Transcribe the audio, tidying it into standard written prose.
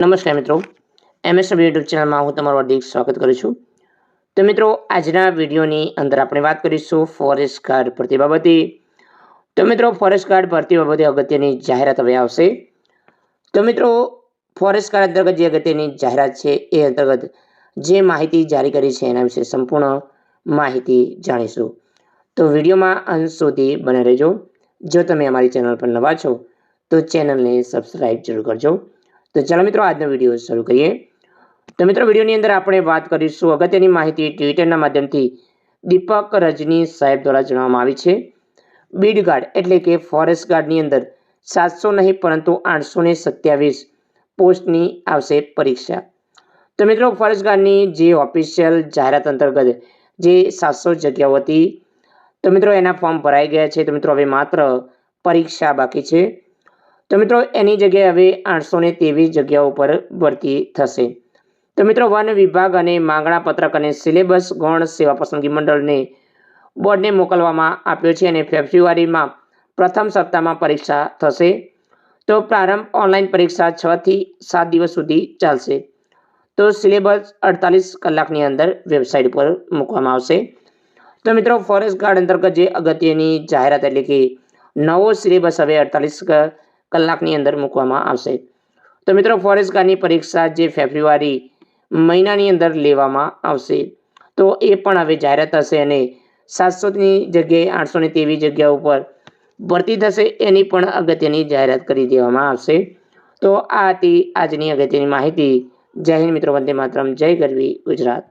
નમસ્કાર મિત્રો, MSW YouTube ચેનલમાં હું તમારું હાર્દિક સ્વાગત કરું છું। તો મિત્રો, આજના વિડીયોની અંદર આપણે વાત કરીશું ફોરેસ્ટ ગાર્ડ ભરતી બાબતે। તો મિત્રો, ફોરેસ્ટ ગાર્ડ ભરતી બાબતે અગત્યની જાહેરાત હવે આવશે। તો મિત્રો, ફોરેસ્ટ ગાર્ડ અંતર્ગત જે અગત્યની જાહેરાત છે એ અંતર્ગત જે માહિતી જારી કરી છે એના વિશે સંપૂર્ણ માહિતી જાણીશું। તો વિડીયોમાં અંત સુધી બને રહેજો। જો તમે અમારી ચેનલ પર નવા છો તો ચેનલને સબસ્ક્રાઇબ જરૂર કરજો। તો ચાલો મિત્રો, આજનો વિડીયો શરૂ કરીએ। તો મિત્રો, વિડીયોની અંદર આપણે વાત કરીશું અગત્યની માહિતી ટ્વિટરના માધ્યમથી દીપક રજની સાહેબ દ્વારા જણાવવામાં આવી છે। બીડ ગાર્ડ એટલે કે ફોરેસ્ટ ગાર્ડની અંદર 700 નહીં પરંતુ 827 પોસ્ટની આવશે પરીક્ષા। તો મિત્રો, ફોરેસ્ટ ગાર્ડની જે ઓફિશિયલ જાહેરાત અંતર્ગત જે 700 જગ્યાઓ હતી, તો મિત્રો એના ફોર્મ ભરાઈ ગયા છે। તો મિત્રો, હવે માત્ર પરીક્ષા બાકી છે। તો મિત્રો, એની જગ્યાએ હવે 823 જગ્યાઓ પર ભરતી થશે। તો મિત્રો, વન વિભાગ અને માંગણા પત્રક અને સિલેબસ ગૌણ સેવા પસંદગી મંડળને બોર્ડને મોકલવામાં આપ્યો છે અને ફેબ્રુઆરીમાં પ્રથમ સપ્તાહમાં પરીક્ષા થશે। તો પ્રારંભ ઓનલાઈન પરીક્ષા 6 થી 7 દિવસ સુધી ચાલશે। તો સિલેબસ 48 કલાકની અંદર વેબસાઇટ પર મૂકવામાં આવશે। તો મિત્રો, ફોરેસ્ટ ગાર્ડ અંતર્ગત જે અગત્યની જાહેરાત એટલે કે નવો સિલેબસ હવે 48 કલાકની અંદર મૂકવામાં આવશે। તો મિત્રો, ફોરેસ્ટ ગાર્ડની પરીક્ષા જે ફેબ્રુઆરી મહિનાની અંદર લેવામાં આવશે, તો એ પણ હવે જાહેરાત થશે અને 700ની જગ્યાએ 823 જગ્યા ઉપર ભરતી થશે એની પણ અગત્યની જાહેરાત કરી દેવામાં આવશે। તો આ હતી આજની અગત્યની માહિતી। જય હિન્દ મિત્રો, વંદે માતરમ, જય ગરવી ગુજરાત।